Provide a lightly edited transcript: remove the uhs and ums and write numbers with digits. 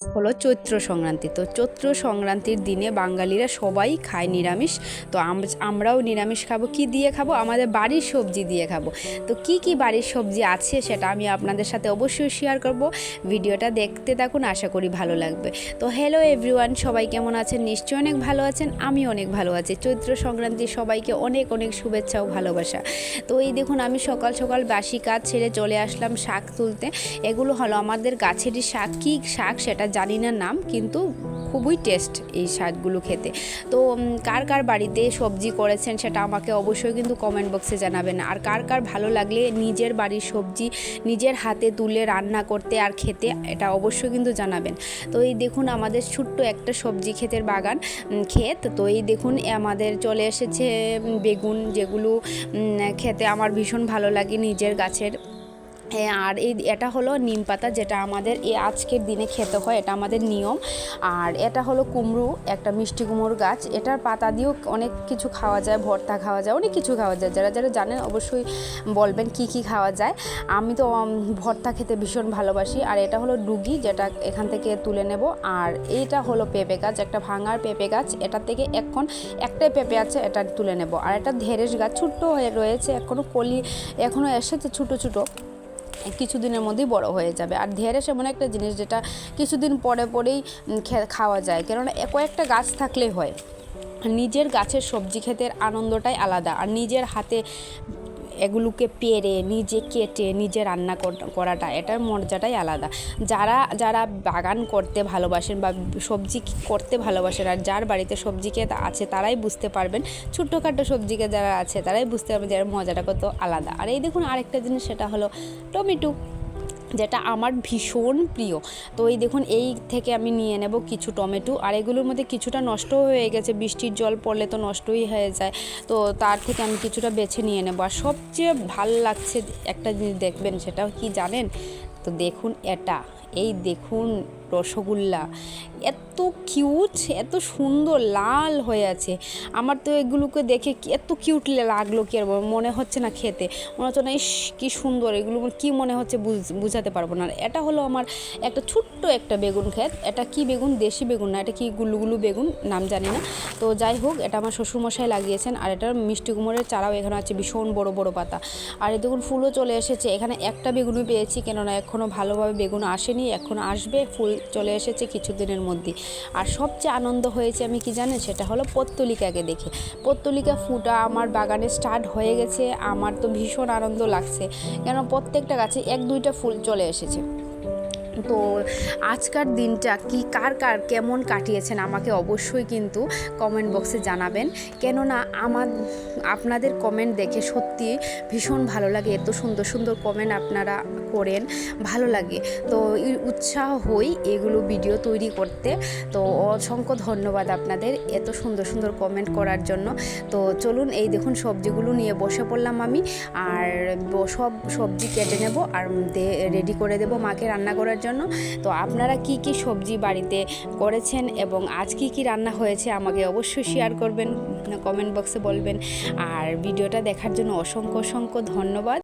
হলো চৈত্র সংক্রান্তি। তো চৈত্র সংক্রান্তির দিনে বাঙালিরা সবাই খায় নিরামিষ। তো আমরাও নিরামিষ খাবো। কি দিয়ে খাবো? আমাদের বাড়ির সবজি দিয়ে খাবো। তো কি কি বাড়ির সবজি আছে সেটা আমি আপনাদের সাথে অবশ্যই শেয়ার করব। ভিডিওটা দেখতে থাকুন, আশা করি ভালো লাগবে। তো হ্যালো এভরিওয়ান, সবাই কেমন আছেন? নিশ্চয়ই অনেক ভালো আছেন। আমি অনেক ভালো আছি। চৈত্র সংক্রান্তির সবাইকে অনেক অনেক শুভেচ্ছা ও ভালোবাসা। তো এই দেখুন, আমি সকাল সকাল বাসি কাজ ছেড়ে চলে আসলাম শাক তুলতে। এগুলো হলো আমাদের গাছেরই শাক। কী শাক সেটা জানি না নাম, কিন্তু খুবই টেস্ট এই শাকগুলো খেতে। তো কার কার বাড়িতে সবজি করেছেন সেটা আমাকে অবশ্যই কিন্তু কমেন্ট বক্সে জানাবেন। আর কার কার ভালো লাগলে নিজের বাড়ির সবজি নিজের হাতে তুলে রান্না করতে আর খেতে, এটা অবশ্যই কিন্তু জানাবেন। তো এই দেখুন, আমাদের ছোট্ট একটা সবজি ক্ষেতের বাগান ক্ষেত। তো এই দেখুন, আমাদের চলে এসেছে বেগুন, যেগুলো খেতে আমার ভীষণ ভালো লাগে, নিজের গাছের। আর এটা হলো নিম পাতা, যেটা আমাদের আজকের দিনে খেতে হয়, এটা আমাদের নিয়ম। আর এটা হলো কুমড়ো, একটা মিষ্টি কুমড়োর গাছ। এটার পাতা দিয়েও অনেক কিছু খাওয়া যায়, ভর্তা খাওয়া যায়, অনেক কিছু খাওয়া যায়। যারা যারা জানেন অবশ্যই বলবেন কি কি খাওয়া যায়। আমি তো ভর্তা খেতে ভীষণ ভালোবাসি। আর এটা হলো ডুগি, যেটা এখান থেকে তুলে নেব। আর এইটা হলো পেঁপে গাছ, একটা ভাঙার পেঁপে গাছ। এটা থেকে এখন একটাই পেঁপে আছে, এটা তুলে নেব। আর এটা ঢেঁড়স গাছ, ছোট্ট হয়ে রয়েছে, এখনও এসেছে ছোটো ছোটো, কিছুদিনের মধ্যেই বড় হয়ে যাবে। আর ঢেঁড়স এমন একটা জিনিস যেটা কিছুদিন পরে পরেই খাওয়া যায়, কেননা কয়েকটা গাছ থাকলেই হয়। নিজের গাছের সবজি খেতে আনন্দটাই আলাদা। আর নিজের হাতে এগুলোকে পেরে নিজে কেটে নিজে রান্না করাটা, এটার মজাটাই আলাদা। যারা যারা বাগান করতে ভালোবাসেন বা সবজি করতে ভালোবাসেন, আর যার বাড়িতে সবজি ক্ষেত আছে তারাই বুঝতে পারবেন, ছোট্টখাটো সবজি ক্ষেত যারা আছে তারাই বুঝতে পারবেন যে এর মজাটা কত আলাদা। আর এই দেখুন, আরেকটা জিনিস, সেটা হলো টমেটো, যেটা আমার ভীষণ প্রিয়। তো এই দেখুন, এই থেকে আমি নিয়ে নেব কিছু টমেটো। আর এগুলোর মধ্যে কিছুটা নষ্ট হয়ে গেছে, বৃষ্টির জল পড়লে তো নষ্টই হয়ে যায়। তো তার থেকে আমি কিছুটা বেছে নিয়ে নেব। আর সবচেয়ে ভাল লাগছে একটা জিনিস, দেখবেন সেটা কি জানেন? তো দেখুন, এই দেখুন রসগোল্লা, এত কিউট, এত সুন্দর লাল হয়ে আছে। আমার তো এগুলোকে দেখে এত কিউট লাগলো, কি আর মনে হচ্ছে না খেতে, মনে হচ্ছে না ইস কী সুন্দর, এগুলো কি মনে হচ্ছে বুঝাতে পারবো না। এটা হলো আমার একটা ছোট্ট একটা বেগুন ক্ষেত। এটা কি বেগুন, দেশি বেগুন না, এটা কি গুলুগুলু বেগুন, নাম জানি না। তো যাই হোক, এটা আমার শ্বশুরমশাই লাগিয়েছেন। আর এটার মিষ্টি কুমড়ের চারাও এখানে আছে, ভীষণ বড় বড় পাতা। আর এই দেখুন, ফুলও চলে এসেছে। এখানে একটা বেগুনই পেয়েছি, কেননা এখনও ভালোভাবে বেগুন আসেনি, এখন আসবে। ফুল চলে এসেছে কিছুদিনের মধ্যে। আর সবচেয়ে আনন্দ হয়েছে আমি কি জানেন, সেটা হলো পত্তলিকাকে দেখে। পত্তলিকা ফুটা আমার বাগানে স্টার্ট হয়ে গেছে। আমার তো ভীষণ আনন্দ লাগছে, কেন প্রত্যেকটা গাছে এক দুইটা ফুল চলে এসেছে। তো আজকার দিনটা কি কার কার কেমন কাটিয়েছেন আমাকে অবশ্যই কিন্তু কমেন্ট বক্সে জানাবেন, কেননা আপনাদের কমেন্ট দেখে সত্যি ভীষণ ভালো লাগে। এত সুন্দর সুন্দর কমেন্ট আপনারা করেন, ভালো লাগে। তো উৎসাহ হই এগুলো ভিডিও তৈরি করতে। তো অসংখ্য ধন্যবাদ আপনাদের এত সুন্দর সুন্দর কমেন্ট করার জন্য। তো চলুন, এই দেখুন সবজিগুলো নিয়ে বসে পড়লাম আমি। আর সব সবজি কেটে নেব আর রেডি করে দেব মাকে রান্না করার জন্য। তো আপনারা কি কি সবজি বাড়িতে করেছেন এবং আজ কি কি রান্না হয়েছে আমাকে অবশ্যই শেয়ার করবেন, কমেন্ট বক্সে বলবেন। আর ভিডিওটা দেখার জন্য অসংখ্য অসংখ্য ধন্যবাদ।